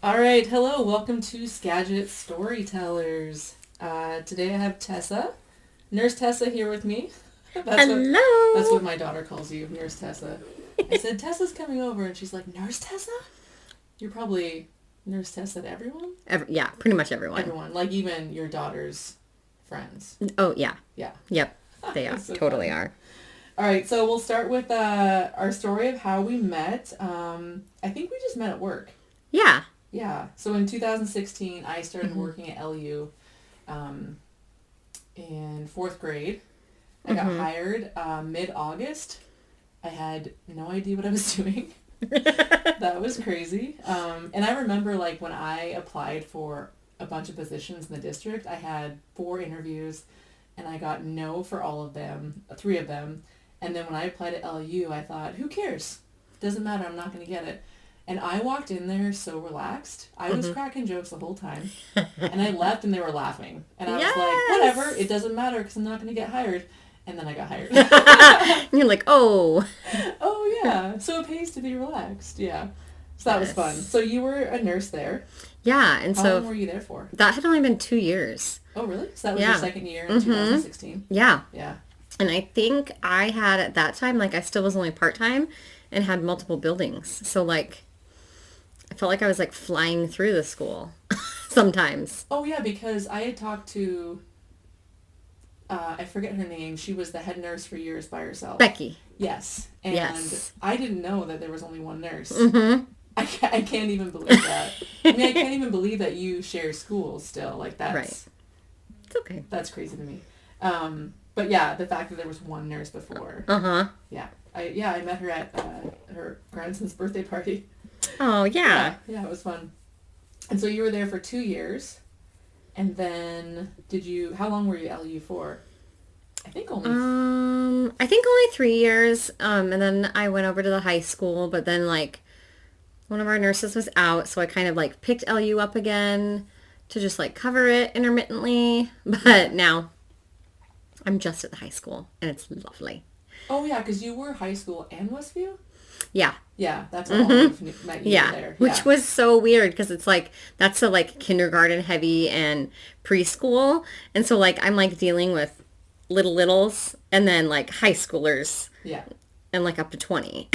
All right, hello, welcome to Skagit Storytellers. Today I have Tessa, Nurse Tessa, here with me. That's what Hello. my daughter calls you, Nurse Tessa. I said Tessa's coming over, and she's like, Nurse Tessa? You're probably Nurse Tessa to everyone. Yeah, pretty much everyone. Everyone, like even your daughter's friends. Oh, yeah. Yeah, Yep. They are. that's so Totally funny. are. All right, so we'll start with our story of how we met. I think we just met at work. Yeah. Yeah. So in 2016, I started Mm-hmm. working at LU um, in fourth grade. I got Mm-hmm. hired mid-August. I had no idea what I was doing. That was crazy. And I remember like when I applied for a bunch of positions in the district, I had 4 interviews and I got no for all of them, 3 of them. And then when I applied at LU, I thought, who cares? Doesn't matter, I'm not going to get it. And I walked in there so relaxed. I was Mm-hmm. cracking jokes the whole time. And I left and they were laughing. And I was like, whatever, it Yes. doesn't matter because I'm not going to get hired. And then I got hired. And you're like, oh. Oh, yeah. So it pays to be relaxed. Yeah. So that was fun. Yes. So you were a nurse there. Yeah. And How long so were you there for? that had only been 2 years. Oh, really? So that was your Yeah. second year in Mm-hmm. 2016? Yeah. Yeah. And I think I had at that time, like, I still was only part-time and had multiple buildings. So, like, I felt like I was, like, flying through the school sometimes. Oh, yeah, because I had talked to, I forget her name. She was the head nurse for years by herself. Becky. Yes. And Yes. I didn't know that there was only one nurse. Mm-hmm. I can't even believe that. I mean, I can't even believe that you share schools still. Like, Right. It's okay. that's crazy to me. But yeah, the fact that there was one nurse before. Uh-huh. Yeah. I met her at her grandson's birthday party. Oh, yeah. Yeah, it was fun. And so you were there for 2 years. And then how long were you at LU for? I think only, I think only 3 years. And then I went over to the high school, but then like one of our nurses was out, so I kind of like picked LU up again to just like cover it intermittently. But now I'm just at the high school and it's lovely. oh yeah, because you were high school and Westview? Yeah. Yeah, that's how long Mm-hmm. we've met you Yeah. there. Which Yeah. was so weird because it's like that's so like kindergarten heavy and preschool. And so like I'm like dealing with littles and then like high schoolers Yeah. and like up to 20.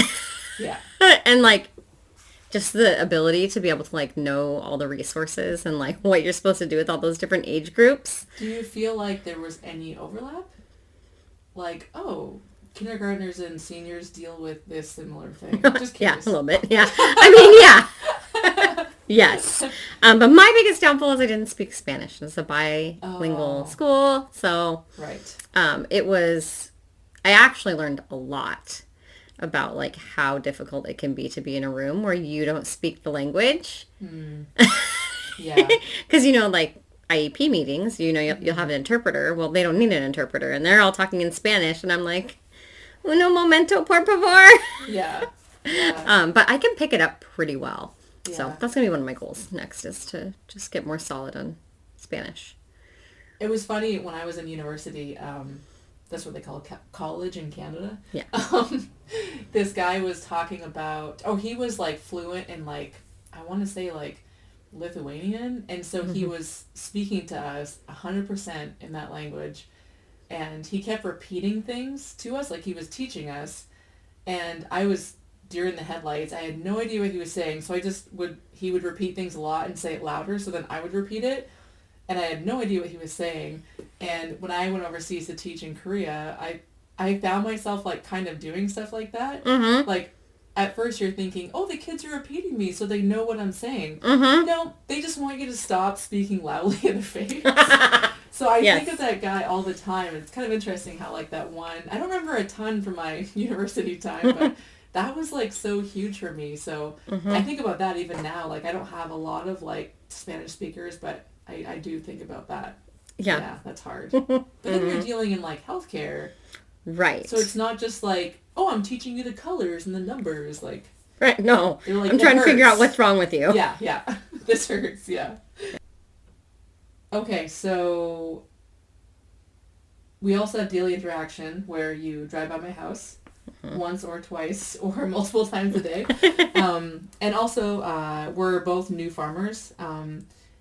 Yeah. And like just the ability to be able to like know all the resources and like what you're supposed to do with all those different age groups. Do you feel like there was any overlap? Like, oh, kindergartners and seniors deal with this similar thing. Just Yeah, a curious. little bit. Yeah. I mean, yeah. Yes. But my biggest downfall is I didn't speak Spanish. It's a bilingual Oh, school. So right. it was, I actually learned a lot about like how difficult it can be to be in a room where you don't speak the language. Hmm. Yeah. Because, you know, like IEP meetings, you know, you'll have an interpreter. Well, they don't need an interpreter. And they're all talking in Spanish. And I'm like, uno momento, por favor. Yeah. Yeah. But I can pick it up pretty well. So Yeah. that's going to be one of my goals next is to just get more solid on Spanish. It was funny when I was in university. That's what they call college in Canada. Yeah. Um, this guy was talking about. Oh, he was like fluent in like I want to say like Lithuanian, and so he Mm-hmm. was speaking to us 100% in that language, and he kept repeating things to us like he was teaching us, and I was deer in the headlights. I had no idea what he was saying, so he would repeat things a lot and say it louder, so then I would repeat it, and I had no idea what he was saying. And when I went overseas to teach in Korea, I found myself like kind of doing stuff like that. Mm-hmm. Like at first you're thinking, oh, the kids are repeating me so they know what I'm saying. Mm-hmm. No, they just want you to stop speaking loudly in their face. So I think of Yes. that guy all the time. It's kind of interesting how like that one, I don't remember a ton from my university time, but that was like so huge for me. So I Mm-hmm. think about that even now. Like I don't have a lot of like Spanish speakers, but I do think about that. Yeah. Yeah, that's hard. But then you're Mm-hmm. dealing in like healthcare. Right. So it's not just like, oh, I'm teaching you the colors and the numbers. Like, Right. No. they're like, I'm it trying to figure out hurts. what's wrong with you. Yeah, yeah. This hurts, yeah. Okay, so we also have daily interaction where you drive by my house once or twice or multiple times a day. And also, we're both new farmers.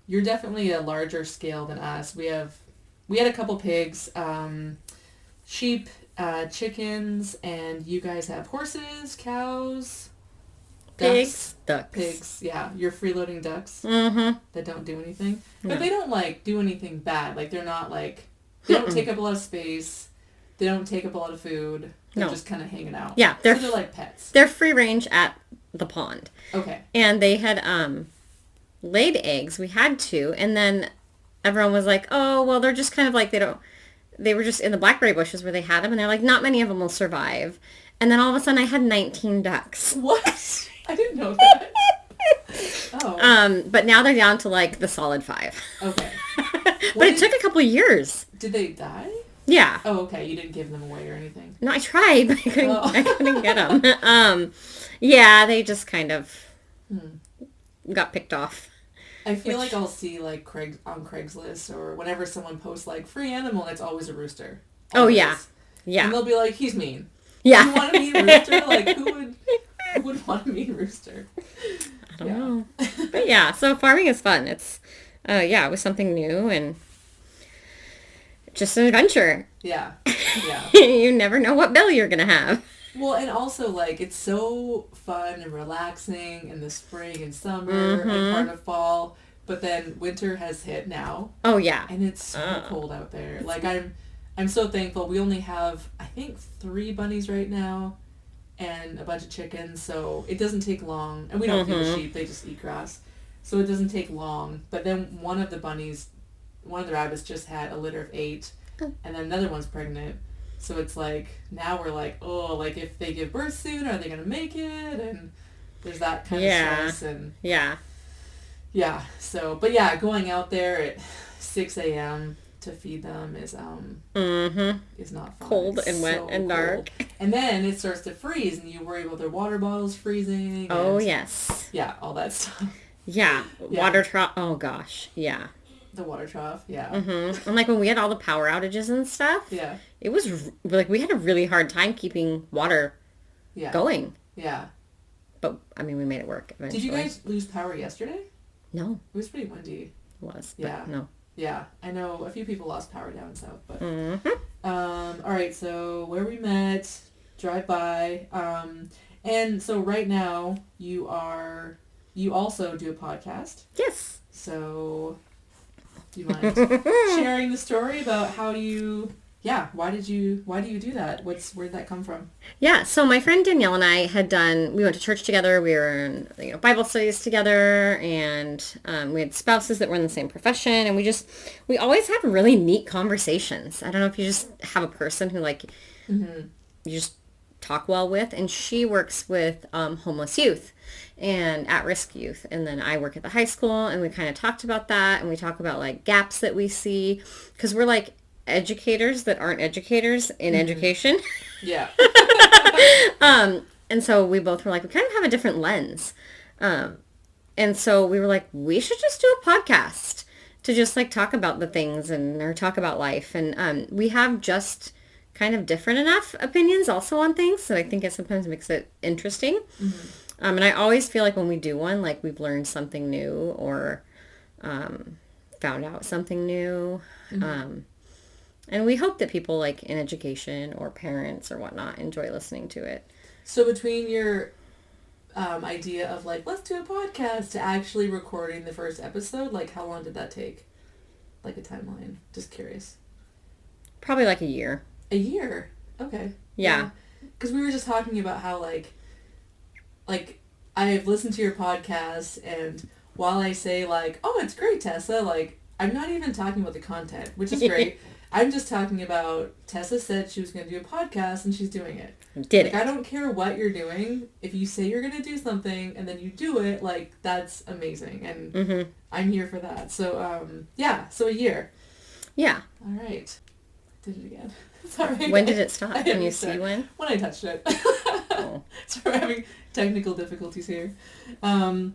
You're definitely a larger scale than us. We had a couple pigs, sheep, chickens, and you guys have horses, cows, Ducks. Pigs, yeah. You're freeloading ducks that don't do anything. But No. they don't, like, do anything bad. Like, they're not, like, they don't take up a lot of space. They don't take up a lot of food. They're just kind of hanging out. Yeah, they're like pets. They're free range at the pond. Okay. And they had laid eggs. We had two, and then everyone was like, "Oh, well, they're just kind of like they were just in the blackberry bushes where they had them, and they're like, not many of them will survive." And then all of a sudden, I had 19 ducks. What? I didn't know that. Oh. But now they're down to like the solid 5. Okay. But it took a couple of years. Did they die? Yeah. Oh, okay. You didn't give them away or anything. No, I tried, but I couldn't get them. Yeah, they just kind of got picked off. I feel like I'll see like on Craigslist or whenever someone posts like free animal, it's always a rooster. Always. Oh yeah, yeah. And they'll be like, he's mean. Yeah. You want a mean rooster? Like who would want a mean rooster? I don't know. But yeah, so farming is fun. It's it was something new and just an adventure. Yeah. Yeah. You never know what bill you're gonna have. Well, and also, like, it's so fun and relaxing in the spring and summer and part of fall, but then winter has hit now. Oh, yeah. And it's so cold out there. Like, I'm so thankful. We only have, I think, 3 bunnies right now and a bunch of chickens, so it doesn't take long. And we don't feed the sheep, they just eat grass. So it doesn't take long. But then one of the rabbits just had a litter of 8, and then another one's pregnant. So it's like, now we're like, oh, like if they give birth soon, are they going to make it? And there's that kind of stress. And yeah. So, but yeah, going out there at 6 a.m. to feed them is not fun. Cold it's and wet and dark. And then it starts to freeze and you worry about their water bottles freezing. Oh, yes. Yeah, all that stuff. Yeah. Water trough. Oh, gosh. Yeah. The water trough, yeah. And like when we had all the power outages and stuff, it was like we had a really hard time keeping water going. Yeah. But I mean, we made it work eventually. Did you guys lose power yesterday? No. It was pretty windy. It was. Yeah. No. Yeah. I know a few people lost power down south, but all right, so where we met, drive by. And so right now you also do a podcast. Yes. So do you mind sharing the story about why do you do that? Where'd that come from? Yeah, so my friend Danielle and I we went to church together, we were in Bible studies together, and we had spouses that were in the same profession, and we always had really neat conversations. I don't know if you just have a person who you just talk well with, and she works with homeless youth and at-risk youth, and then I work at the high school, and we kind of talked about that, and we talk about like gaps that we see, because we're like educators that aren't educators in education. Yeah. And so we both were like, we kind of have a different lens, and so we were like, we should just do a podcast to just like talk about the things or talk about life, and we have just kind of different enough opinions also on things, so I think it sometimes makes it interesting. And I always feel like when we do one, like we've learned something new or found out something new. And we hope that people like in education or parents or whatnot enjoy listening to it. So between your idea of like, let's do a podcast to actually recording the first episode, like how long did that take? Like a timeline? Just curious. Probably like a year. A year? Okay. Yeah. Because we were just talking about how like I've listened to your podcast, and while I say like, oh, it's great, Tessa, like I'm not even talking about the content, which is great. I'm just talking about Tessa said she was going to do a podcast and she's doing it. Did it. I don't care what you're doing. If you say you're going to do something and then you do it, like that's amazing. And I'm here for that. So, so a year. Yeah. All right. Did it again. Sorry. When did it stop? Can you see when? When I touched it. Oh. So we're having technical difficulties here. All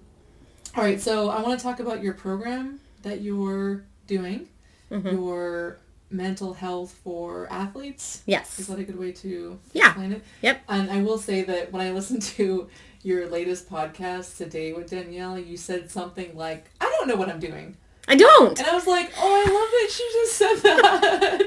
right. So I want to talk about your program that you're doing. Your mental health for athletes. Yes. Is that a good way to Yeah. explain it? Yep. And I will say that when I listened to your latest podcast today with Danielle, you said something like, I don't know what I'm doing. I don't. And I was like, oh, I love that she just said that.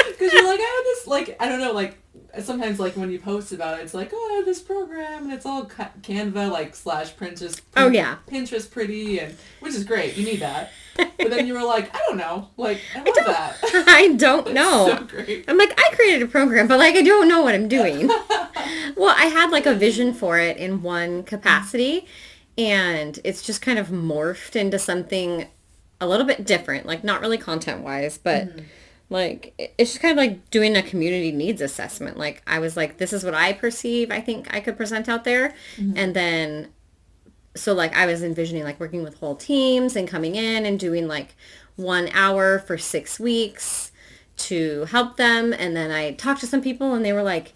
Because you're like, I have this, like, I don't know, like, sometimes, like, when you post about it, it's like, oh, I have this program, and it's all Canva, like, / Pinterest. Oh, yeah. Pinterest pretty, and which is great. You need that. But then you were like, I don't know. Like, I love that. I don't know. So great. I'm like, I created a program, but, like, I don't know what I'm doing. Well, I had, like, a vision for it in one capacity, and it's just kind of morphed into something a little bit different, like, not really content-wise, but... Like, it's just kind of like doing a community needs assessment. Like, I was like, this is what I perceive I think I could present out there. And then, so, like, I was envisioning, like, working with whole teams and coming in and doing, like, 1 hour for 6 weeks to help them. And then I talked to some people and they were like,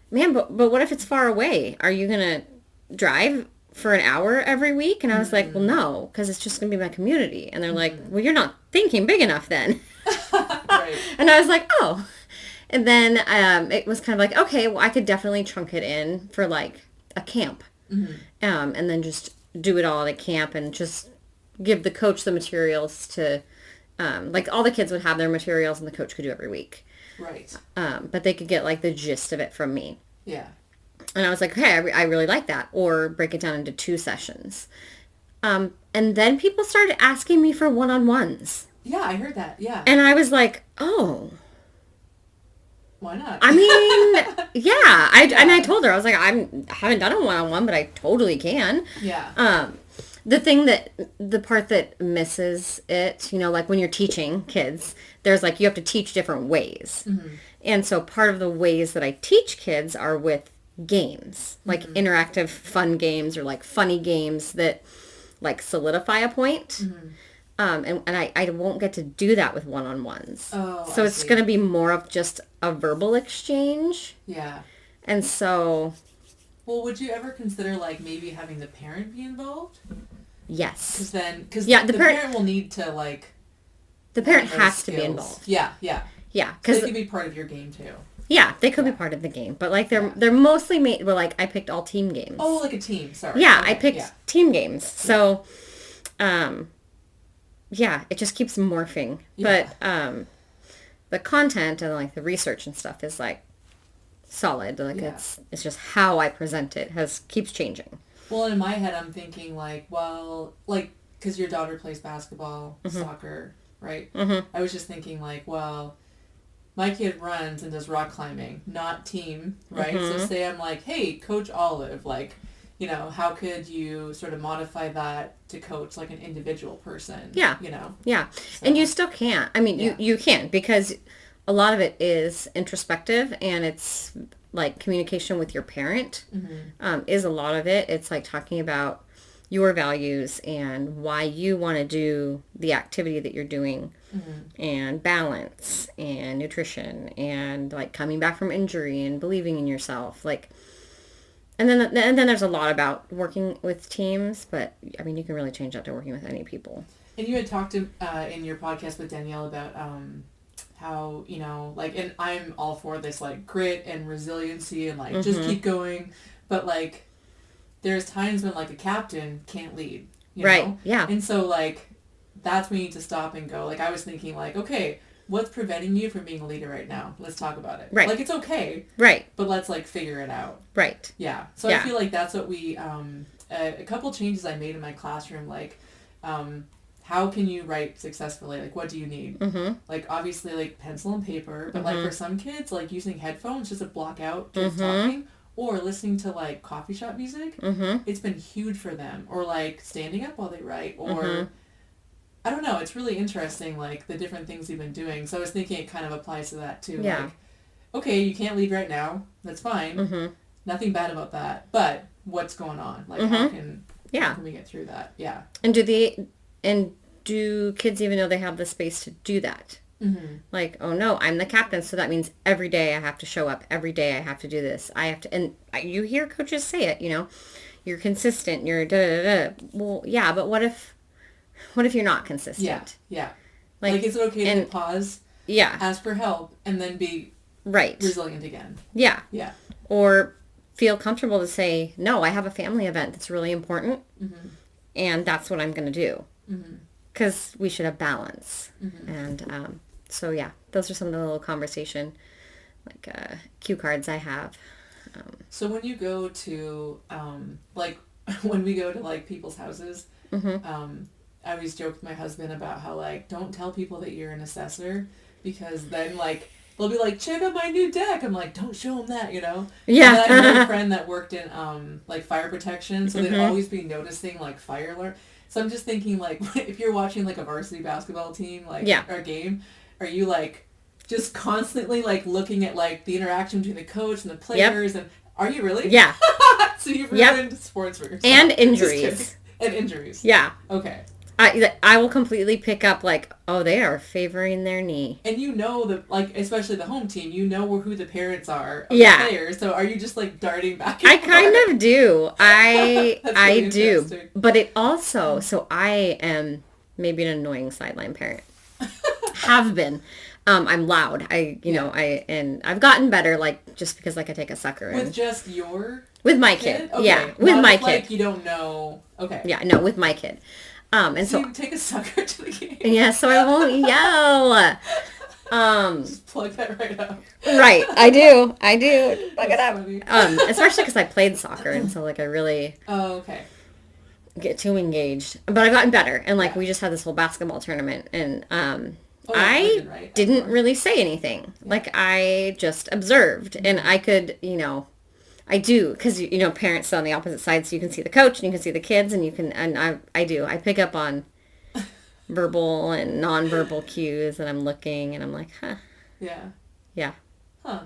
man, but what if it's far away? Are you going to drive for an hour every week? And I was like, well, no, because it's just going to be my community. And they're like, well, you're not thinking big enough then. Right. And I was like, oh. And then it was kind of like, okay, well, I could definitely chunk it in for like a camp. And then just do it all at a camp and just give the coach the materials to, like all the kids would have their materials and the coach could do every week. Right. But they could get like the gist of it from me. Yeah. And I was like, hey, I really like that. Or break it down into 2 sessions. And then people started asking me for one-on-ones. Yeah, I heard that. Yeah. And I was like, oh. Why not? I mean, yeah. And I told her, I was like, I haven't done a one-on-one, but I totally can. Yeah. The part that misses it, you know, like when you're teaching kids, there's like, you have to teach different ways. And so part of the ways that I teach kids are with games, like interactive fun games or like funny games that like solidify a point. And I won't get to do that with one-on-ones. Oh, so it's going to be more of just a verbal exchange. Yeah. And so... Well, would you ever consider, like, maybe having the parent be involved? Yes. Because yeah, the parent will need to, like... The parent has to be involved. Yeah, yeah. Yeah. So they can be part of your game, too. Yeah, they could be part of the game. But, like, they're mostly made... Well, like, I picked all team games. Oh, like a team. Sorry. Yeah, okay. I picked team games. So, yeah, it just keeps morphing. Yeah. But the content and like the research and stuff is like solid. Like it's just how I present it keeps changing. Well, in my head, I'm thinking like, well, like, because your daughter plays basketball, soccer, right? I was just thinking like, well, my kid runs and does rock climbing, not team, right? So say I'm like, hey, Coach Olive, like, you know, how could you sort of modify that to coach like an individual person? Yeah. You know? Yeah. So. And you still can't. I mean, you can because a lot of it is introspective and it's like communication with your parent is a lot of it. It's like talking about your values and why you want to do the activity that you're doing and balance and nutrition and like coming back from injury and believing in yourself. Like, and then there's a lot about working with teams, but I mean, you can really change that to working with any people. And you had talked to, in your podcast with Danielle about how, you know, like, and I'm all for this, like, grit and resiliency and, like, just keep going. But, like, there's times when, like, a captain can't lead, you know? Yeah. And so, like, that's when you need to stop and go. Like, I was thinking, like, okay, what's preventing you from being a leader right now? Let's talk about it. Right. Like, it's okay. Right. But let's, like, figure it out. Right. Yeah. So I feel like that's what we, a couple changes I made in my classroom, like, how can you write successfully? Like, what do you need? Like, obviously, like, pencil and paper. But, like, for some kids, like, using headphones just to block out kids talking or listening to, like, coffee shop music, it's been huge for them. Or, like, standing up while they write. Or, I don't know. It's really interesting, like, the different things you've been doing. So I was thinking it kind of applies to that, too. Yeah. Like, okay, you can't lead right now. That's fine. Nothing bad about that. But what's going on? Like, how can we get through that? Yeah. And do kids even know they have the space to do that? Like, oh no, I'm the captain, so that means every day I have to show up. Every day I have to do this. I have to, and you hear coaches say it, you know, you're consistent, you're da-da-da. Well, what if you're not consistent? Yeah. Like is it okay to pause Yeah. ask for help, and then be Right. resilient again. Yeah. Yeah. Or feel comfortable to say, no, I have a family event that's really important, and that's what I'm going to do. Because we should have balance. And so, yeah, those are some of the little conversation, like, cue cards I have. So when you go to, like, when we go to, like, people's houses, I always joke with my husband about how, like, don't tell people that you're an assessor, because then, like, they'll be like, check out my new deck. I'm like, don't show them that, you know? Yeah. And then I had a friend that worked in, like, fire protection, so they'd always be noticing, like, fire alert. So I'm just thinking, like, if you're watching, like, a varsity basketball team, like, or a game, are you, like, just constantly, like, looking at, like, the interaction between the coach and the players? And are you really? Yeah. So you've ruined sports for yourself. And injuries. And injuries. Yeah. Okay. I will completely pick up, like, oh, they are favoring their knee. And you know that, like, especially the home team, you know who the parents are of the players. So are you just, like, darting back and forth? I kind of do. I really do. But it also, so I am maybe an annoying sideline parent. Have been. I'm loud. And I've gotten better, like, just because, like, I take a sucker. With just your with my kid. Okay. Yeah, with Not my if, kid. Like, you don't know. Okay. Yeah, no, with my kid. And so you take a sucker to the game. Yeah, so I won't yell. Just plug that right up. Right, I do. Plug it up. Funny. Especially because I played soccer, and so, like, I really get too engaged. But I've gotten better, and, like, we just had this whole basketball tournament, and I didn't really say anything. Yeah. Like, I just observed, and I could, I do, because, parents sit on the opposite side, so you can see the coach, and you can see the kids, and I do. I pick up on verbal and nonverbal cues, and I'm looking, and I'm like, huh. Yeah. Yeah. Huh.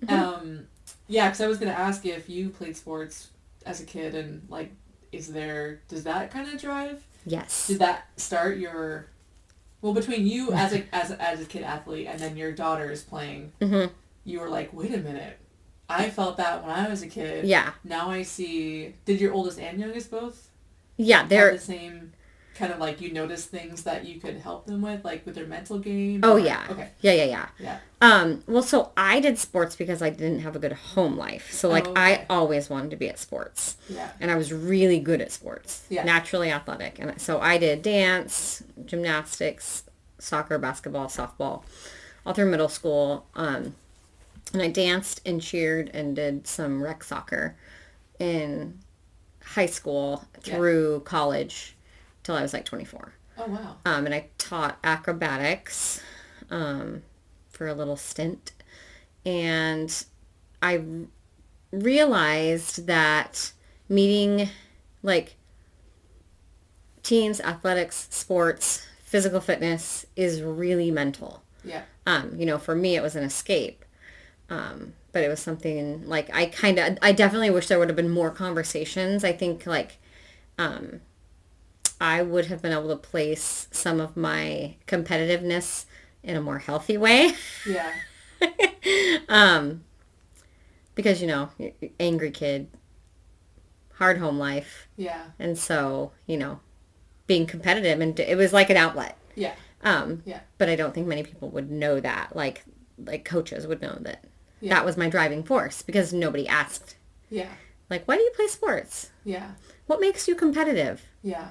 Mm-hmm. Yeah, because I was going to ask you if you played sports as a kid, and, like, does that kind of drive? Yes. Did that start your, well, between you as a kid athlete, and then your daughter is playing, you were like, wait a minute. I felt that when I was a kid. Yeah. Now I see. Did your oldest and youngest both? Yeah, they're have the same kind of, like, you notice things that you could help them with, like with their mental game. Oh yeah. Okay. Yeah. Well, so I did sports because I didn't have a good home life. So, like, I always wanted to be at sports. Yeah. And I was really good at sports. Yeah. Naturally athletic, and so I did dance, gymnastics, soccer, basketball, softball, all through middle school. And I danced and cheered and did some rec soccer in high school through college till I was, like, 24. Oh, wow. And I taught acrobatics for a little stint. And I realized that meeting, like, teens, athletics, sports, physical fitness is really mental. Yeah. For me, it was an escape. But it was something, like, I definitely wish there would have been more conversations. I think, like, I would have been able to place some of my competitiveness in a more healthy way. Yeah. Because, angry kid, hard home life. Yeah. And so, being competitive, and it was like an outlet. Yeah. But I don't think many people would know that. Like coaches would know that. Yeah. That was my driving force, because nobody asked. Yeah. Like, why do you play sports? Yeah. What makes you competitive? Yeah.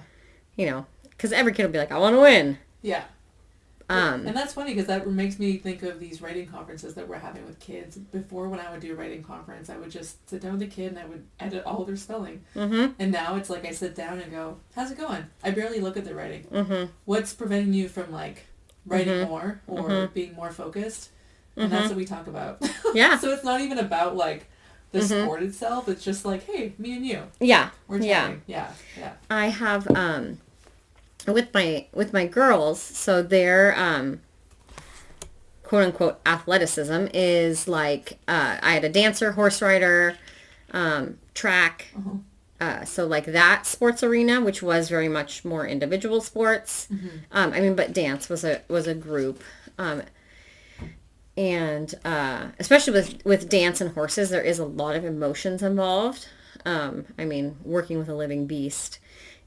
Because every kid will be like, I want to win. Yeah. And that's funny, because that makes me think of these writing conferences that we're having with kids. Before, when I would do a writing conference, I would just sit down with the kid and I would edit all their spelling. Mm-hmm. And now it's like I sit down and go, how's it going? I barely look at the writing. Mm-hmm. What's preventing you from, like, writing more or being more focused? And that's what we talk about. Yeah. So it's not even about, like, the sport itself. It's just like, hey, me and you. Yeah. We're chatting. Yeah. I have, with my girls, so their, quote unquote athleticism is like, I had a dancer, horse rider, track. Uh-huh. So, like, that sports arena, which was very much more individual sports. Mm-hmm. But dance was a group. And especially with dance and horses, there is a lot of emotions involved. Working with a living beast,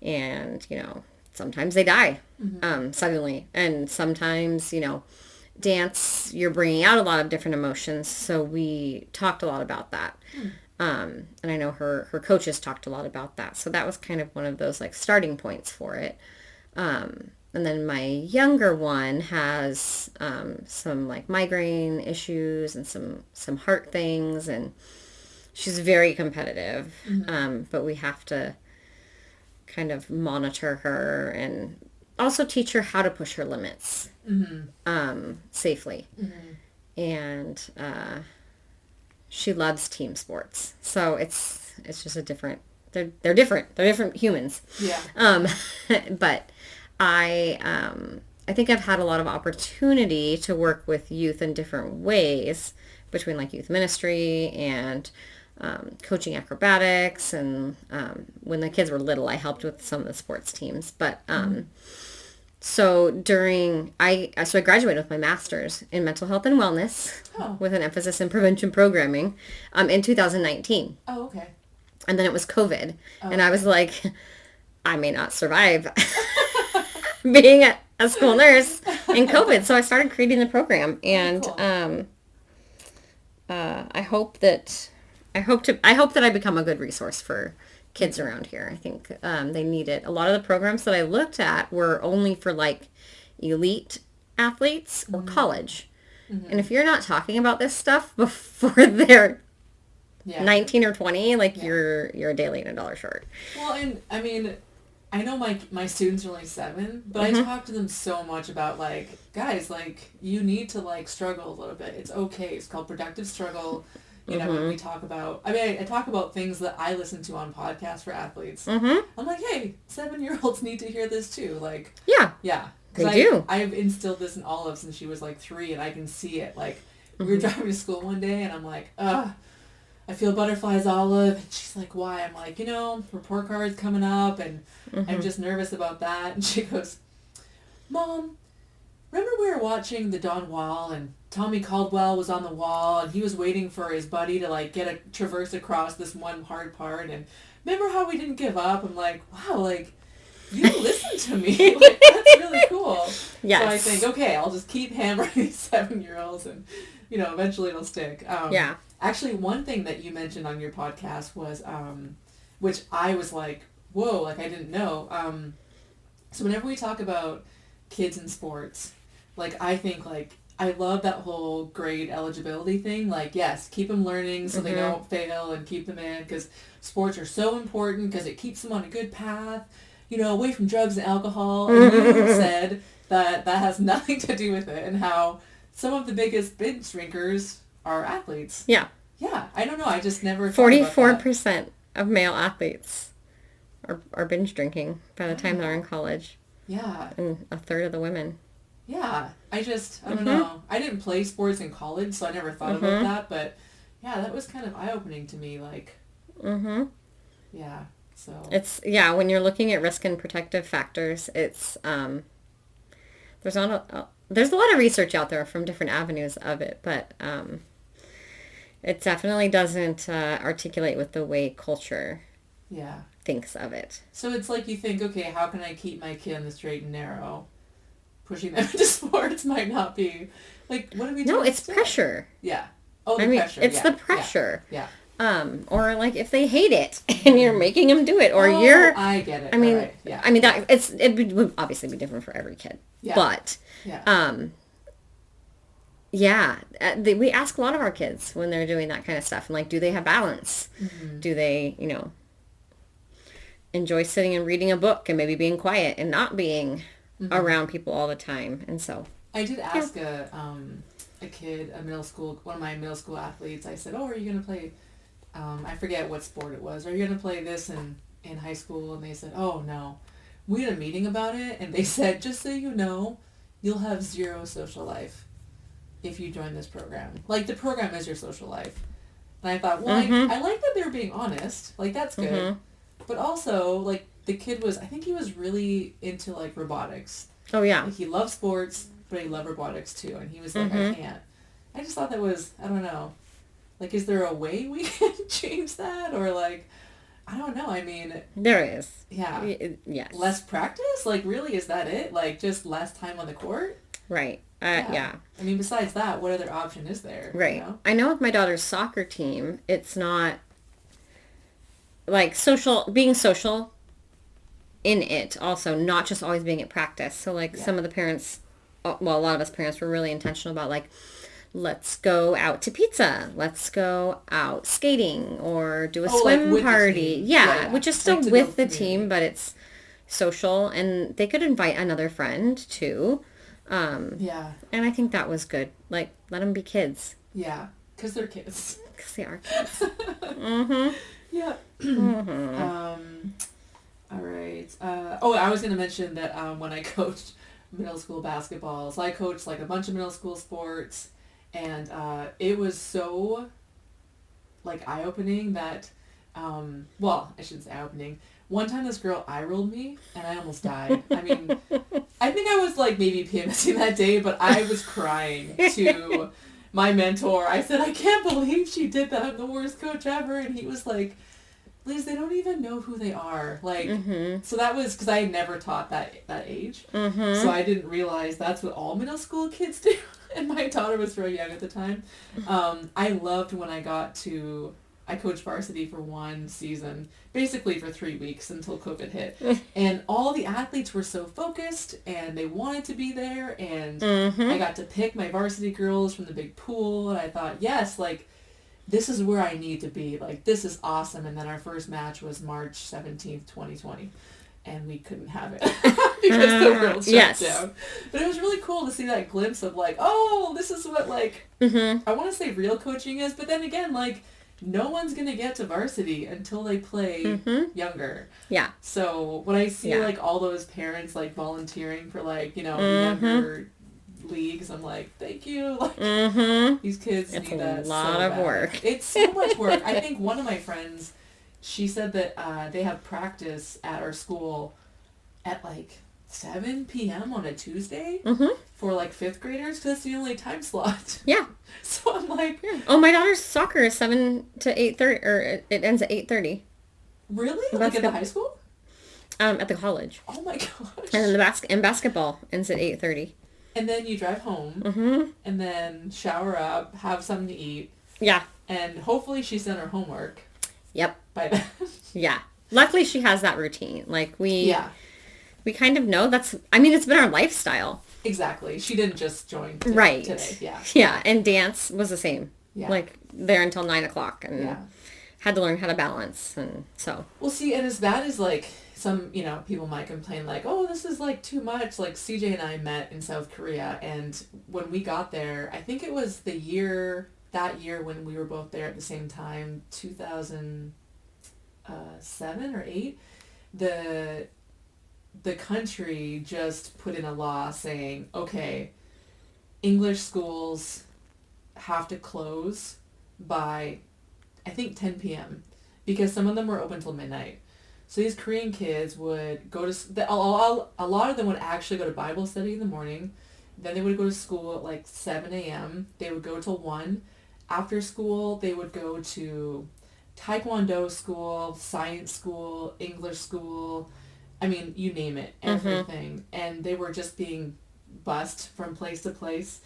and, sometimes they die suddenly, and sometimes, dance, you're bringing out a lot of different emotions. So we talked a lot about that. And I know her coaches talked a lot about that. So that was kind of one of those like starting points for it. And then my younger one has some like migraine issues and some heart things, and she's very competitive. But we have to kind of monitor her and also teach her how to push her limits safely. And she loves team sports, so it's just a different. They're different. They're different humans. Yeah. But I think I've had a lot of opportunity to work with youth in different ways, between like youth ministry and coaching acrobatics, and when the kids were little, I helped with some of the sports teams. But so I graduated with my master's in mental health and wellness with an emphasis in prevention programming in 2019. Oh, okay. And then it was COVID, and I was like, I may not survive being a school nurse in COVID. So I started creating the program, and cool. I hope that I become a good resource for kids around here. I think they need it. A lot of the programs that I looked at were only for like elite athletes or college. And if you're not talking about this stuff before they're 19 or 20, like you're a daily and a dollar short. Well, and I mean, I know my students are only 7, but I talk to them so much about like, guys, like you need to like struggle a little bit. It's okay. It's called productive struggle. You know, when we talk about, I mean, I talk about things that I listen to on podcasts for athletes. I'm like, hey, 7-year-olds need to hear this too. Like, yeah. They do. I've instilled this in Olive since she was like 3, and I can see it. Like, we were driving to school one day, and I'm like, I feel butterflies, Olive. And she's like, why? I'm like, you know, report card's coming up, and I'm just nervous about that. And she goes, Mom, remember we were watching the Dawn Wall, and Tommy Caldwell was on the wall, and he was waiting for his buddy to like traverse across this one hard part, and remember how we didn't give up? I'm like, wow, like, you listen to me. Like, that's really cool. Yes. So I think, okay, I'll just keep hammering these 7-year-olds, and, you know, eventually it'll stick. Actually, one thing that you mentioned on your podcast was, which I was like, whoa, like I didn't know. So whenever we talk about kids in sports, like I think like, I love that whole grade eligibility thing. Like, yes, keep them learning so they don't fail, and keep them in, because sports are so important because it keeps them on a good path, you know, away from drugs and alcohol. And you said that has nothing to do with it, and how some of the biggest binge drinkers are athletes. Yeah. Yeah. I don't know. I just never 44% of male athletes are binge drinking by the time they're in college. Yeah. And a third of the women. Yeah. I don't know. I didn't play sports in college, so I never thought about that. But yeah, that was kind of eye-opening to me. Like, yeah. So it's, when you're looking at risk and protective factors, it's, there's a lot of research out there from different avenues of it, but it definitely doesn't articulate with the way culture thinks of it. So it's like you think, okay, how can I keep my kid on the straight and narrow? Pushing them into sports might not be, like, what do we do? No, it's pressure. Yeah. Oh, the pressure. It's the pressure. Yeah. Or like if they hate it and you're making them do it, or I get it. I mean, right. Yeah. I mean that it would obviously be different for every kid. Yeah. But, we ask a lot of our kids when they're doing that kind of stuff, and like, do they have balance? Do they, you know, enjoy sitting and reading a book and maybe being quiet and not being around people all the time? And so I did ask a kid, one of my middle school athletes, I said, oh, are you going to play, I forget what sport it was, are you going to play this in high school? And they said, oh, no. We had a meeting about it, and they said, just so you know, you'll have 0 social life if you join this program. Like, the program is your social life. And I thought, well, I like that they were being honest. Like, that's good. But also, like, the kid I think he was really into, like, robotics. Oh, yeah. Like, he loved sports, but he loved robotics, too. And he was like, I can't. I just thought that was, I don't know. Like, is there a way we can change that? Or, like, I don't know. I mean... There is. Yeah. Yes. Less practice? Like, really, is that it? Like, just less time on the court? Right. Yeah. Yeah. I mean, besides that, what other option is there, you Right. know? I know with my daughter's soccer team, it's not like social, being social in it also, not just always being at practice. So like Yeah. some of the parents, well, a lot of us parents were really intentional about like, let's go out to pizza, let's go out skating or do a Oh, like swim with the party. team. Yeah, Yeah, yeah. which is Like still to with build the team, community. but it's social and they could invite another friend too. Yeah. And I think that was good. Like, let them be kids. Yeah. Because they're kids. Because they are kids. Mm-hmm. Yeah. Mm-hmm. All right. Oh, I was going to mention that when I coached middle school basketball, so I coached like a bunch of middle school sports, and it was so like eye-opening that, well, I shouldn't say eye-opening. One time this girl eye-rolled me, and I almost died. I mean, I think I was like maybe PMSing that day, but I was crying to my mentor. I said, I can't believe she did that. I'm the worst coach ever. And he was like, Liz, they don't even know who they are. Like, Mm-hmm. so that was because I had never taught that age. Mm-hmm. So I didn't realize that's what all middle school kids do. And my daughter was very young at the time. I loved when I coached varsity for one season, basically for 3 weeks until COVID hit. And all the athletes were so focused and they wanted to be there. And Mm-hmm. I got to pick my varsity girls from the big pool. And I thought, yes, like, this is where I need to be. Like, this is awesome. And then our first match was March 17th, 2020. And we couldn't have it because the world shut Yes. down. But it was really cool to see that glimpse of like, oh, this is what like, Mm-hmm. I want to say real coaching is. But then again, like, no one's going to get to varsity until they play Mm-hmm. younger. Yeah. So when I see Yeah. like all those parents like volunteering for like, Mm-hmm. younger leagues, I'm like, thank you. Like, Mm-hmm. these kids It's need a that lot so of bad. work. It's so much work. I think one of my friends, she said that they have practice at our school at like 7 p.m. on a Tuesday Mm-hmm. for like fifth graders because that's the only time slot. Yeah. So I'm like, Yeah. Oh, my daughter's soccer is 7 to 8:30, or it ends at 8:30. really? Like at the high school? At the college. Oh my gosh. And then basketball ends at 8:30. And then you drive home Mm-hmm. and then shower up, have something to eat, Yeah. and hopefully she's done her homework Yep. by then. Yeah. Luckily, she has that routine. Like Yeah, we kind of know I mean, it's been our lifestyle. exactly. She didn't just join Right. today. Yeah. Yeah. And dance was the same. Yeah. Like there until 9 o'clock and Yeah. had to learn how to balance. And so. Well, see, and as bad as like some, people might complain like, oh, this is like too much. Like CJ and I met in South Korea, and when we got there, I think it was that year when we were both there at the same time, 2007 or 8, the country just put in a law saying, okay, English schools have to close by, I think, 10 p.m. because some of them were open till midnight. So these Korean kids would go to, a lot of them would actually go to Bible study in the morning. Then they would go to school at like 7 a.m. They would go till 1. After school, they would go to Taekwondo school, science school, English school. I mean, you name it, everything. And they were just being bussed from place to place.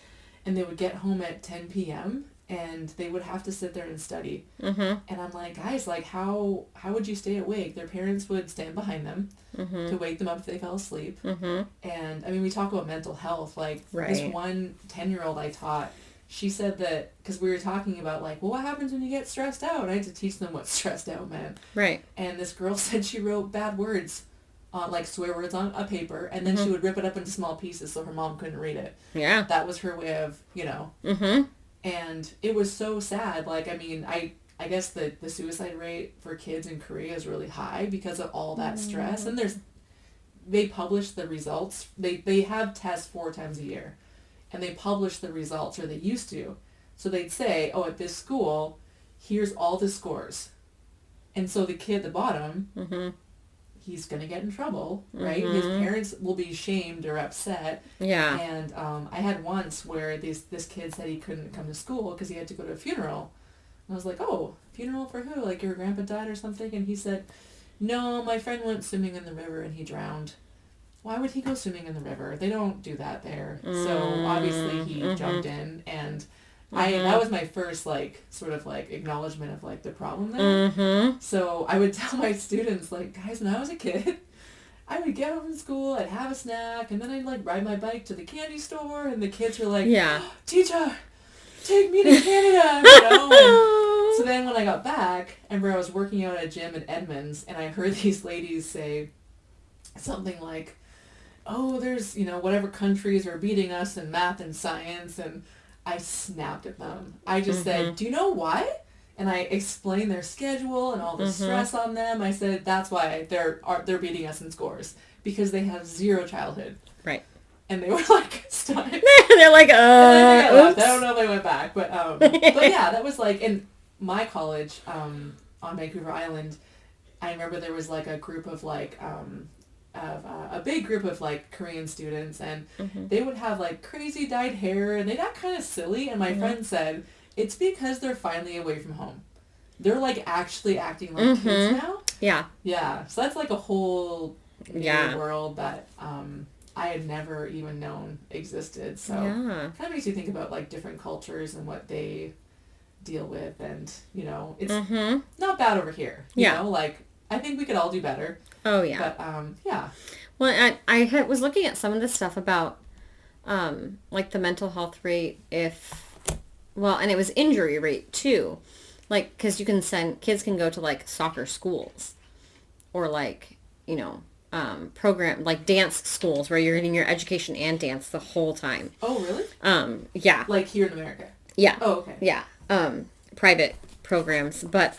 And they would get home at 10 p.m. and they would have to sit there and study. Mm-hmm. And I'm like, guys, like, how would you stay awake? Their parents would stand behind them to wake them up if they fell asleep. Mm-hmm. And, I mean, we talk about mental health. Like, this Right. one 10-year-old I taught, she said that, because we were talking about, like, well, what happens when you get stressed out? And I had to teach them what stressed out meant. Right. And this girl said she wrote bad words, like swear words on a paper, and then she would rip it up into small pieces so her mom couldn't read it. Yeah. That was her way of, Mm-hmm. and it was so sad. Like, I mean, I guess the suicide rate for kids in Korea is really high because of all that stress. And they publish the results. They have tests 4 times a year. And they publish the results, or they used to. So they'd say, oh, at this school, here's all the scores. And so the kid at the bottom, he's going to get in trouble, right? His parents will be shamed or upset. Yeah. And I had once where this kid said he couldn't come to school because he had to go to a funeral. And I was like, oh, funeral for who? Like your grandpa died or something? And he said, no, my friend went swimming in the river and he drowned. why would he go swimming in the river? They don't do that there. So obviously he jumped in, and that was my first like sort of like acknowledgement of like the problem there. So I would tell my students like, guys, when I was a kid, I would get home from school, I'd have a snack, and then I'd like ride my bike to the candy store, and the kids were like, Yeah. oh, teacher, take me to Canada, you know. And so then when I got back, I remember I was working out at a gym in Edmonds, and I heard these ladies say something like, oh, there's, you know, whatever countries are beating us in math and science, and I snapped at them. I just said, do you know why? And I explained their schedule and all the stress on them. I said, that's why they're beating us in scores, because they have zero childhood. Right. And they were like stunned. They're like, And then they left. oops. I don't know if they went back, but yeah, that was like in my college on Vancouver Island. I remember there was like a group of like a big group of like Korean students, and they would have like crazy dyed hair, and they got kind of silly. And my friend said, it's because they're finally away from home. They're like actually acting like kids now. Yeah. Yeah. So that's like a whole new Yeah. world that I had never even known existed. So Yeah. kind of makes you think about like different cultures and what they deal with, and you know, it's not bad over here. You know, like I think we could all do better. Oh yeah. But yeah. Well, I was looking at some of the stuff about like the mental health rate and it was injury rate too. Like, because kids can go to like soccer schools or like, you know, program, like dance schools where you're getting your education and dance the whole time. Oh, really? Yeah. Like here in America? Yeah. Oh, okay. Yeah. Private programs. But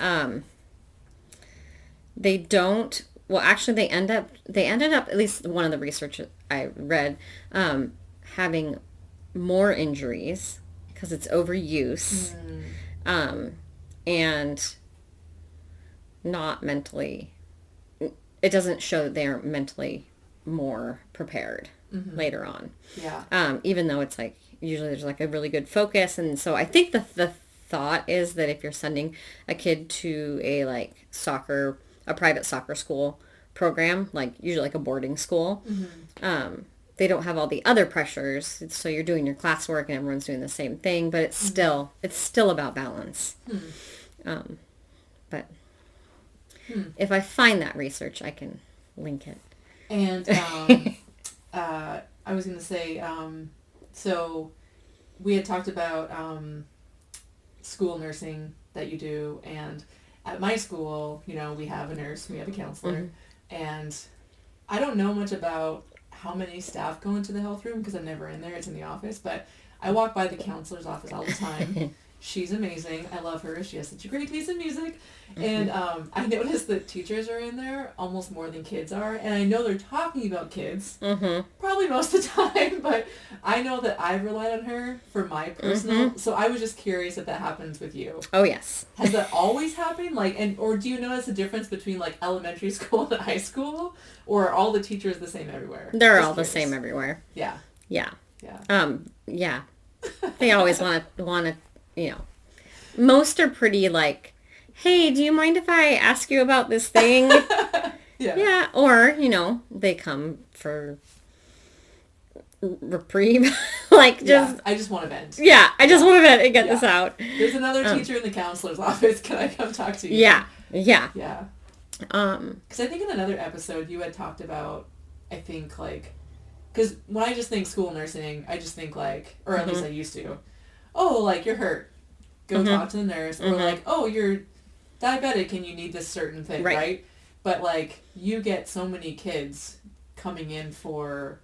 they don't, well, actually they ended up, at least one of the research I read, having more injuries because it's overuse, and not mentally, it doesn't show that they're mentally more prepared later on. Yeah. Even though it's like, usually there's like a really good focus. And so I think the thought is that if you're sending a kid to a like a private soccer school program, like usually like a boarding school, they don't have all the other pressures. So you're doing your classwork and everyone's doing the same thing, but it's still about balance. But if I find that research, I can link it. And I was going to say, so we had talked about school nursing that you do, and at my school, you know, we have a nurse, we have a counselor, and I don't know much about how many staff go into the health room because I'm never in there, it's in the office, but I walk by the counselor's office all the time. She's amazing. I love her. She has such a great taste in music. And I noticed that teachers are in there almost more than kids are. And I know they're talking about kids probably most of the time, but I know that I've relied on her for my personal. So I was just curious if that happens with you. Oh, yes. Has that always happened? Like, or do you notice a difference between like elementary school and high school? Or are all the teachers the same everywhere? They're Just all the curious. same everywhere. Yeah. Yeah. Yeah. Yeah. They always want to, you know, most are pretty like, hey, do you mind if I ask you about this thing? Yeah. Yeah. Or, you know, they come for reprieve. Like just, I just want to vent. yeah, I just want to vent and get this out. There's another teacher in the counselor's office. Can I come talk to you? Yeah. Yeah. Yeah. Because I think in another episode you had talked about, I think like, because when I just think school nursing, I just think like, or at least I used to, oh, like you're hurt, go talk to the nurse, or like, oh, you're diabetic and you need this certain thing, right? But like you get so many kids coming in for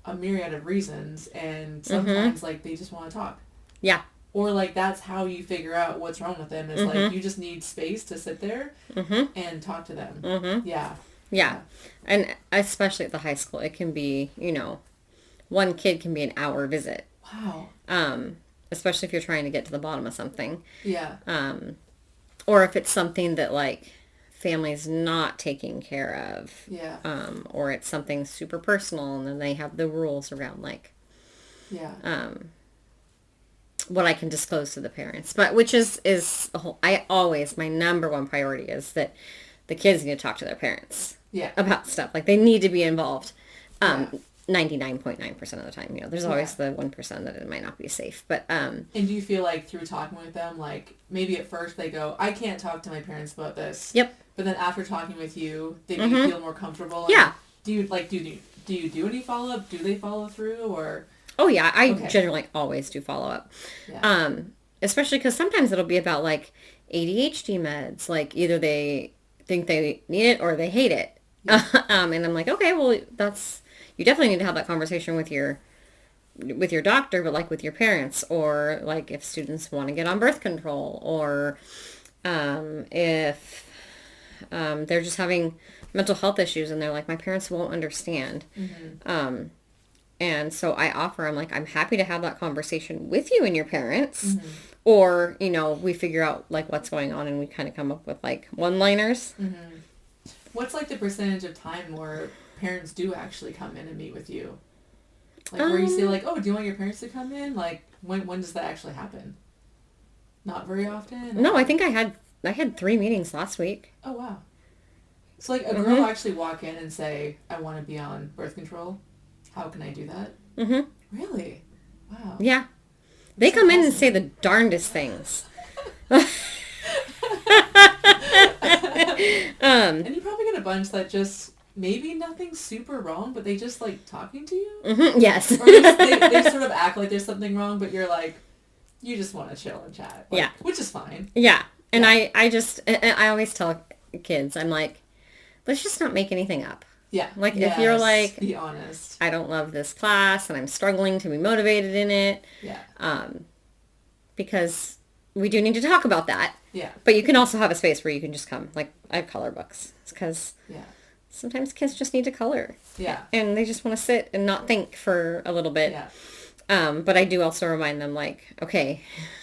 a myriad of reasons, and sometimes like they just want to talk. Yeah. Or like that's how you figure out what's wrong with them is like you just need space to sit there and talk to them. Yeah. Yeah. And especially at the high school, it can be, you know, one kid can be an hour visit. Wow. Especially if you're trying to get to the bottom of something. Yeah. Or if it's something that like family's not taking care of. Yeah. Or it's something super personal, and then they have the rules around like what I can disclose to the parents. But which is a whole, my number one priority is that the kids need to talk to their parents. Yeah. About stuff. Like they need to be involved. Yeah. 99.9% of the time, there's always the 1% that it might not be safe. But and do you feel like through talking with them, like maybe at first they go, I can't talk to my parents about this. Yep. But then after talking with you, they make you feel more comfortable. Yeah. Do you do any follow up? Do they follow through or? Oh yeah, I generally always do follow up. Yeah. Especially because sometimes it'll be about like ADHD meds. Like either they think they need it or they hate it. Yeah. And I'm like, okay, well you definitely need to have that conversation with your doctor, but like with your parents, or like if students want to get on birth control, or if they're just having mental health issues and they're like, my parents won't understand. Mm-hmm. And so I offer, I'm like, I'm happy to have that conversation with you and your parents. Mm-hmm. Or, we figure out like what's going on and we kind of come up with like one-liners. Mm-hmm. What's like the percentage of time where parents do actually come in and meet with you? Like where you say like, oh, do you want your parents to come in? Like when does that actually happen? Not very often? No, I think I had 3 meetings last week. Oh, wow. So like a girl actually walk in and say, I want to be on birth control. How can I do that? Mm-hmm. Really? Wow. Yeah. They come in and say the darndest things. And you probably get a bunch that just, maybe nothing's super wrong, but they just like talking to you? Mm-hmm. Yes. Or they sort of act like there's something wrong, but you're like, you just want to chill and chat. Like, yeah. Which is fine. Yeah. And yeah. I always tell kids, I'm like, let's just not make anything up. Yeah. Like if you're like, be honest. I don't love this class and I'm struggling to be motivated in it. Yeah. Because we do need to talk about that. Yeah. But you can also have a space where you can just come. Like I have color books because sometimes kids just need to color. Yeah. And they just want to sit and not think for a little bit. Yeah. But I do also remind them like, okay,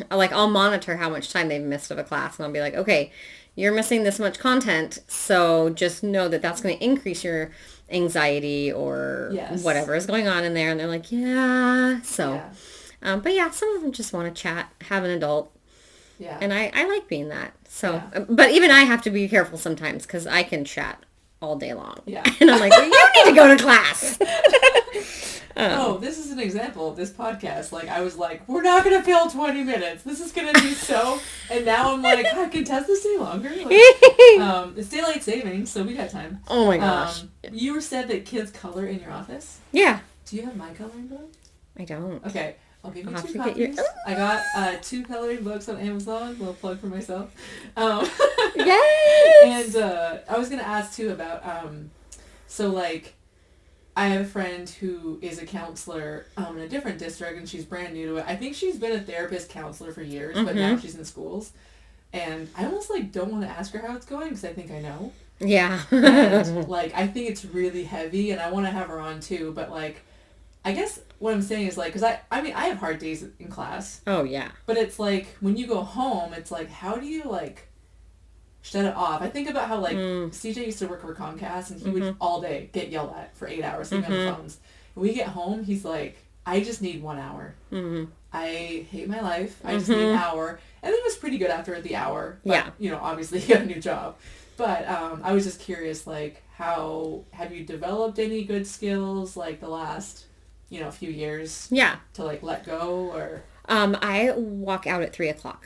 like I'll monitor how much time they've missed of a class and I'll be like, okay, you're missing this much content, so just know that that's going to increase your anxiety or whatever is going on in there. And they're like, yeah. So, but yeah, some of them just want to chat, have an adult. Yeah. And I like being that. So, but even I have to be careful sometimes because I can chat all day long. Yeah. And I'm like, well, you need to go to class. This is an example of this podcast. Like, I was like, we're not going to fill 20 minutes. This is going to be so... And now I'm like, I can test this stay longer. Like, it's daylight savings, so we got time. Oh, my gosh. You said that kids color in your office? Yeah. Do you have my coloring book? I don't. Okay. I'll give you 2 copies. I got 2 coloring books on Amazon. A little plug for myself. Yes! And I was going to ask, too, about... so, like... I have a friend who is a counselor in a different district, and she's brand new to it. I think she's been a therapist counselor for years, but now she's in schools. And I almost, like, don't want to ask her how it's going, because I think I know. Yeah. And, like, I think it's really heavy, and I want to have her on, too. But, like, I guess what I'm saying is, like, because I mean, I have hard days in class. Oh, yeah. But it's, like, when you go home, it's, like, how do you, like... shut it off. I think about how, like, CJ used to work for Comcast, and he would all day get yelled at for 8 hours on the phones. When we get home, he's like, I just need 1 hour. Mm-hmm. I hate my life. I just need an hour. And it was pretty good after the hour. But, obviously he got a new job. But I was just curious, like, how have you developed any good skills, like, the last, few years? Yeah. To, like, let go, or... I walk out at 3:00.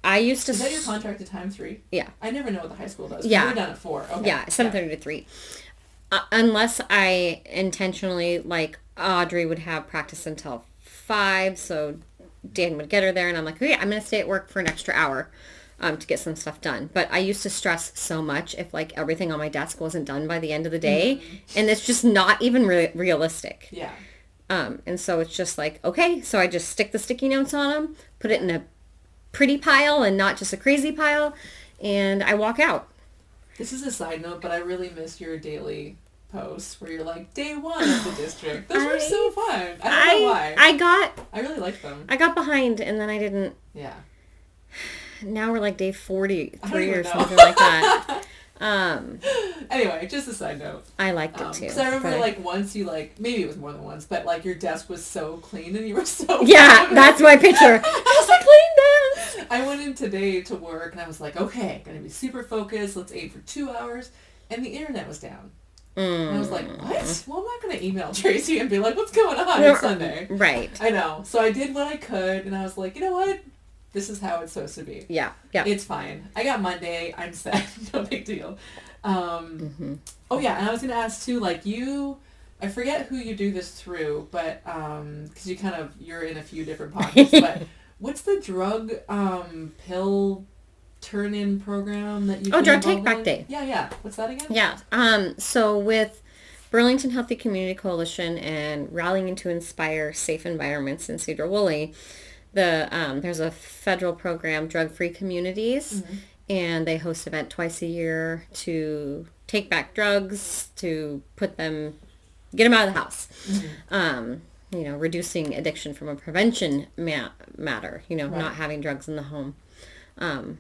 I used to... Is that your contracted time, 3? Yeah. I never know what the high school does. Yeah. We're done at 4. Okay. Yeah, 7:30 to 3. Unless I intentionally, like, Audrey would have practice until 5, so Dan would get her there, and I'm like, okay, I'm going to stay at work for an extra hour to get some stuff done. But I used to stress so much if, like, everything on my desk wasn't done by the end of the day, and it's just not even realistic. Yeah. And so it's just like, okay, so I just stick the sticky notes on them, put it in a pretty pile and not just a crazy pile, and I walk out. This is a side note, but I really miss your daily posts where you're like, day 1 of the district. Those were so fun. I don't know why. I really liked them. I got behind and then I didn't. Yeah. Now we're like day 43 or something like that. Anyway, just a side note. I liked it too. Because I remember like once you like, maybe it was more than once, but like your desk was so clean and you were so yeah, that's my picture. I was like, clean desk. I went in today to work and I was like, okay, gonna be super focused. Let's aim for 2 hours. and the internet was down. Mm. And I was like, what? Well, I'm not going to email Tracy and be like, what's going on? It's Sunday. Right. I know. So I did what I could, and I was like, you know what? This is how it's supposed to be. Yeah. Yeah. It's fine. I got Monday. I'm set. No big deal. Oh, yeah. And I was going to ask, too, like, I forget who you do this through, but, because you're in a few different pockets, but what's the drug, pill turn-in program that you Drug Take Back Day. Yeah. What's that again? Yeah. So with Burlington Healthy Community Coalition and Rallying to Inspire Safe Environments in Cedar Woolley, there's a federal program, Drug Free Communities, and they host an event twice a year to take back drugs, to get them out of the house. Reducing addiction from a prevention matter, right. Not having drugs in the home. And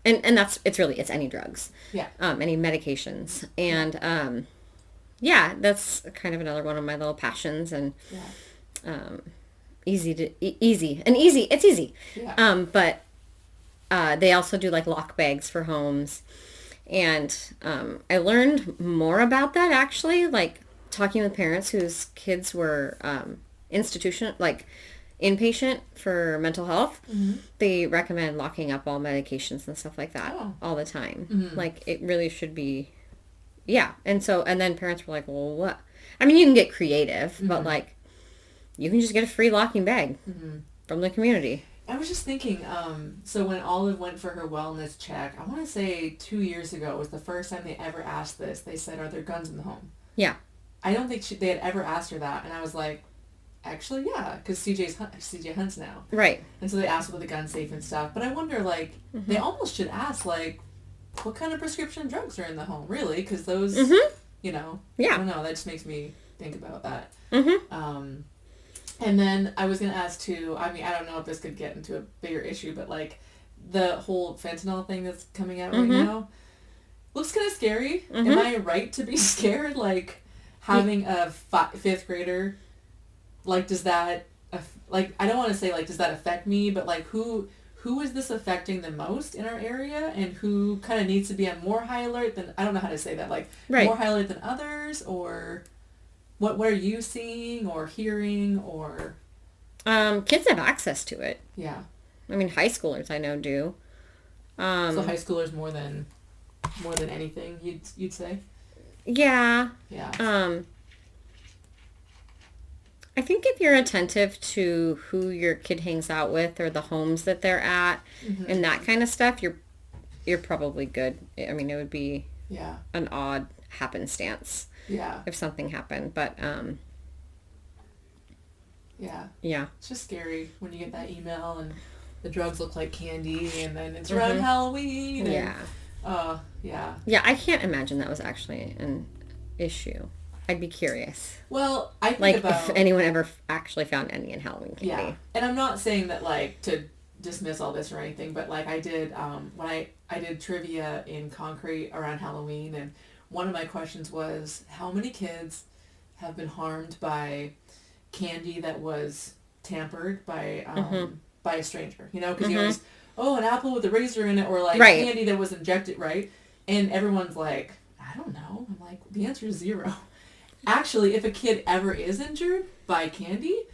it's any drugs. Yeah. Any medications. And, that's kind of another one of my little passions, and, it's easy. Yeah. But, they also do like lock bags for homes. And, I learned more about that actually, like talking with parents whose kids were, inpatient for mental health. They recommend locking up all medications and stuff like that all the time. Like it really should be, and then parents were like, well, what? I mean, you can get creative, but like you can just get a free locking bag from the community. I was just thinking, so when Olive went for her wellness check, I want to say 2 years ago was the first time they ever asked this. They said, are there guns in the home? Yeah. I don't think they had ever asked her that. And I was like, actually, yeah, because CJ hunts now. Right. And so they asked about the gun safe and stuff. But I wonder, like, they almost should ask, like, what kind of prescription drugs are in the home, really? Because those, Yeah. I don't know. That just makes me think about that. And then I was going to ask, too, I mean, I don't know if this could get into a bigger issue, but, like, the whole fentanyl thing that's coming out right now looks kind of scary. Am I right to be scared? Like, having a fifth grader, like, does that, like, I don't want to say, like, does that affect me, but, like, who is this affecting the most in our area, and who kind of needs to be on more high alert than, I don't know how to say that, like, more high alert than others, or what are you seeing or hearing, or? Kids have access to it. Yeah. I mean, high schoolers I know do. So high schoolers more than anything, you'd say? Yeah. Yeah. I think if you're attentive to who your kid hangs out with or the homes that they're at and that kind of stuff, you're probably good. I mean, it would be an odd happenstance if something happened, but yeah. It's just scary when you get that email and the drugs look like candy, and then it's around Halloween. And, yeah, I can't imagine that was actually an issue. I'd be curious. Well, I think like about, if anyone ever actually found any in Halloween candy. Yeah, and I'm not saying that like to dismiss all this or anything, but like I did when I did trivia in Concrete around Halloween, and one of my questions was, how many kids have been harmed by candy that was tampered by a stranger? You know, because you always, an apple with a razor in it, or like candy that was injected, right? And everyone's like, I don't know. I'm like, the answer is 0. Actually, if a kid ever is injured by candy,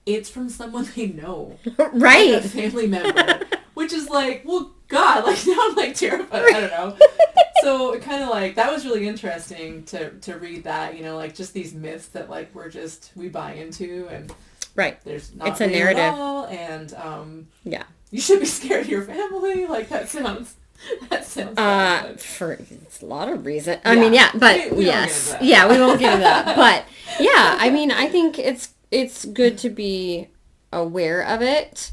it's from someone they know. Right. Like a family member. Which is like, well, God, like now I'm like terrified. I don't know. So it kind of like, that was really interesting to read that, you know, like just these myths that like we buy into, and there's not it's a narrative. At all, and you should be scared of your family. Like that sounds bad, for it's a lot of reason. I mean, but we yes. Yeah, we won't get into that. But yeah, I mean, I think it's good to be aware of it.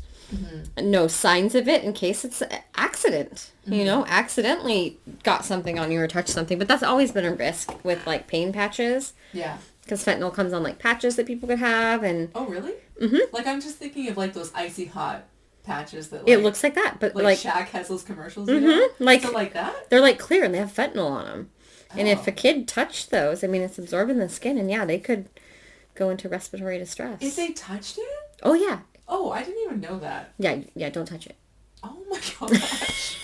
Know signs of it in case it's an accident. You know, accidentally got something on you or touched something. But that's always been a risk with like pain patches. Yeah. Because fentanyl comes on like patches that people could have, and oh really? Like I'm just thinking of like those icy hot patches that like, it looks like that, but like Shaq has those commercials, you know? like so like that. They're like clear and they have fentanyl on them, and if a kid touched those, I mean, it's absorbing the skin, and they could go into respiratory distress. If they touched it? Oh yeah. Oh, I didn't even know that. Yeah, don't touch it. Oh my gosh.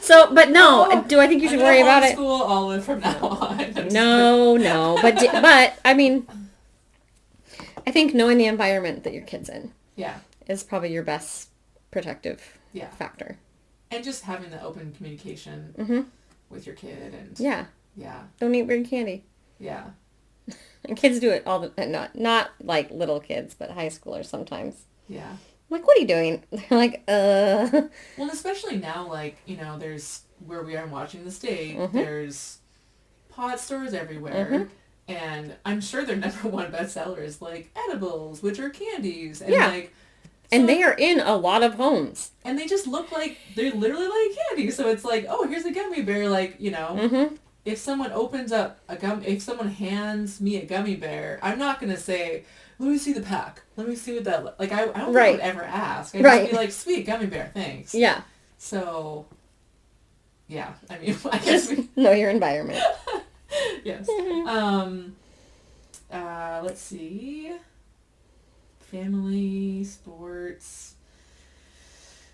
So, but no, Oh, do I think you should I'm worry gonna about it? homeschool Olive from now on. No, but I mean, I think knowing the environment that your kid's in Yeah. is probably your best protective Yeah. factor. And just having the open communication Mm-hmm. with your kid and Yeah. yeah. Don't eat weird candy. Yeah. And kids do it all the not like little kids, but high schoolers sometimes. Yeah. I'm like, what are you doing? They're like, Well, and especially now, like, you know, there's where we are in Washington State, Mm-hmm. there's pot stores everywhere. Mm-hmm. And I'm sure their number one bestseller is like edibles, which are candies. And Yeah. like and they are in a lot of homes. and they just look like they're literally like candy. So it's like, oh, here's a gummy bear, like, you know. Mm-hmm. If someone opens up if someone hands me a gummy bear, I'm not gonna say, let me see the pack. Let me see what that like. I don't think I would ever ask. I'd just be like, sweet gummy bear, thanks. Yeah. So, yeah. I mean, I guess we know your environment. yes. Mm-hmm. Let's see. Family, sports,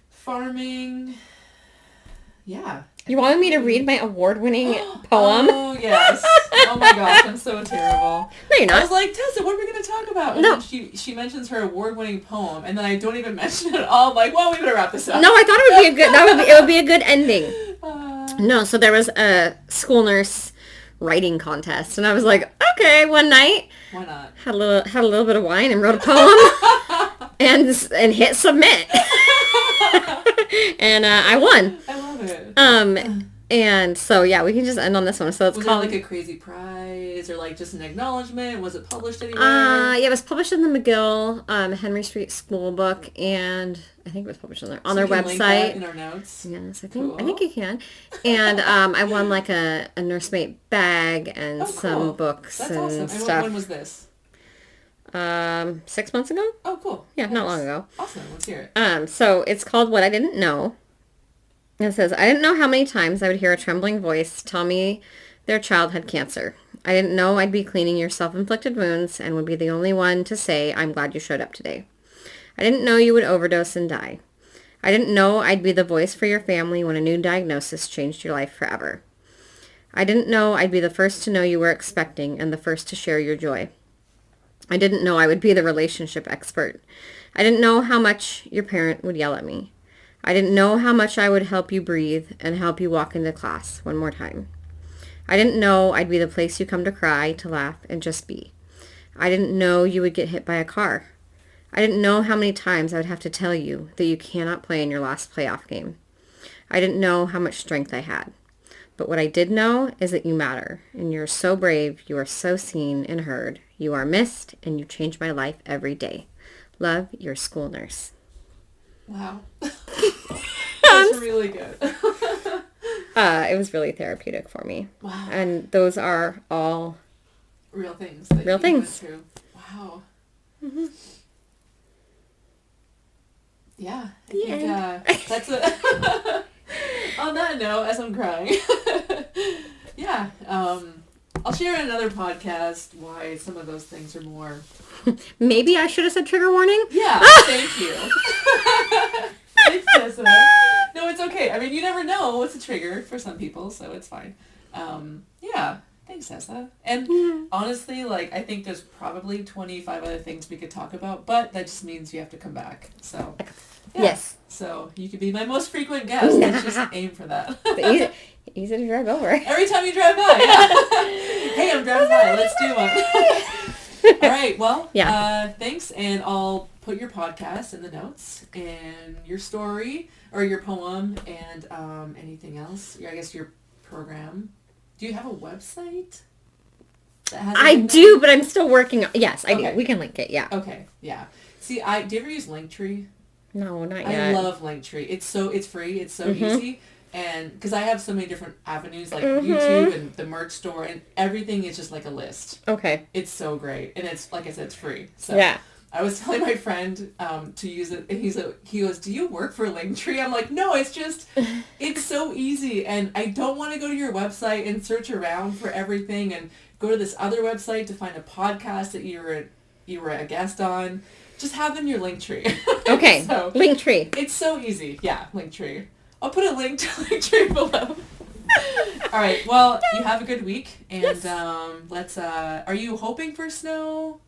farming. Yeah. You wanted me to read my award-winning poem? Oh, yes. Oh, my gosh. I'm so terrible. No, you're I not. was like, Tessa, what are we going to talk about? And No. then she mentions her award-winning poem, and then I don't even mention it all. I'm like, well, we better wrap this up. No, I thought it would be a good, it would be a good ending. Uh, No, so there was a school nurse writing contest, and I was like, okay, one night, why not? had a little bit of wine and wrote a poem, and hit submit. And I won. I love it. And so yeah, we can just end on this one. So it's Was called it like a crazy prize or like just an acknowledgement? Was it published anywhere? yeah, it was published in the McGill Henry Street School Book, and I think it was published on their So we can link that website. in our notes. Yes, I Cool. think you can. And I won like a nursemaid bag and Oh, some cool. books That's and awesome. And stuff. when was this? 6 months ago? Oh, cool. Yeah, not Nice. long ago. Awesome. Let's hear it. So it's called What I Didn't Know. It says, I didn't know how many times I would hear a trembling voice tell me their child had cancer. I didn't know I'd be cleaning your self-inflicted wounds and would be the only one to say, I'm glad you showed up today. I didn't know you would overdose and die. I didn't know I'd be the voice for your family when a new diagnosis changed your life forever. I didn't know I'd be the first to know you were expecting and the first to share your joy. I didn't know I would be the relationship expert. I didn't know how much your parent would yell at me. I didn't know how much I would help you breathe and help you walk into class one more time. I didn't know I'd be the place you come to cry, to laugh, and just be. I didn't know you would get hit by a car. I didn't know how many times I would have to tell you that you cannot play in your last playoff game. I didn't know how much strength I had. But what I did know is that you matter, and you're so brave, you are so seen and heard. You are missed, and you change my life every day. Love, your school nurse. Wow. That's really good. It was really therapeutic for me. Wow. And those are all Real things. That Real you things. Went through. Wow. Mm-hmm. Yeah. I The think end. that's a... On that note, as I'm crying. Yeah. I'll share in another podcast why some of those things are more... Maybe I should have said trigger warning. Yeah, thank you. Thanks, Tessa. No, it's okay. I mean, you never know what's a trigger for some people, so it's fine. Yeah, thanks, Tessa. And honestly, like, I think there's probably 25 other things we could talk about, but that just means you have to come back. So, yeah. Yes. So you could be my most frequent guest. Let's just aim for that. Easy to drive over. Every time you drive by. Yeah. Hey, I'm driving by. Let's do one. All right. Well, thanks. And I'll put your podcast in the notes and your story or your poem and anything else. I guess your program. Do you have a website? That has I do, but I'm still working on... Yes, I do. We can link it, yeah. Okay, yeah. See, do you ever use Linktree? No, not I yet. love Linktree. It's free. It's so easy. And because I have so many different avenues like YouTube and the merch store and everything is just like a list. Okay. It's so great. And it's, like I said, it's free. So Yeah. I was telling my friend to use it and he goes, do you work for Linktree? I'm like, no, it's just, it's so easy. And I don't want to go to your website and search around for everything and go to this other website to find a podcast that you were a guest on. Just have them your Linktree. Okay. So, Linktree. it's so easy. Yeah, Linktree. I'll put a link to Linktree below. All right. Well, you have a good week, and Yes. let's. Are you hoping for snow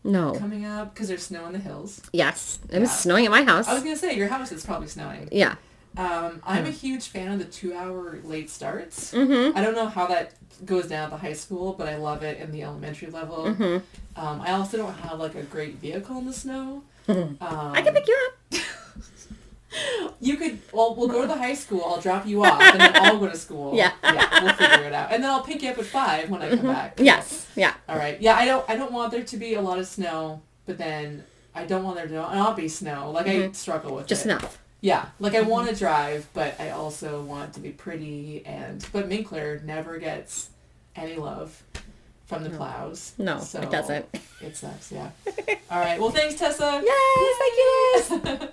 No. coming up? Because there's snow in the hills. Yes. It Yeah. was snowing at my house. I was gonna say your house is probably snowing. Yeah. I'm a huge fan of the 2-hour late starts. Mm-hmm. I don't know how that goes down at the high school, but I love it in the elementary level. Mm-hmm. I also don't have like a great vehicle in the snow. I can pick you up. You could, well, we'll go to the high school, I'll drop you off, and then I'll go to school. Yeah. Yeah, we'll figure it out. And then I'll pick you up at 5 when I come back. Yes. Yeah. All right. Yeah, I don't want there to be a lot of snow, but then I don't want there to not be snow. Like, I struggle with Just it. enough. Yeah. Like, I want to drive, but I also want it to be pretty, but Minkler never gets any love from the plows. No, so it doesn't. It sucks, yeah. All right. Well, thanks, Tessa. Yes, thank you, Liz.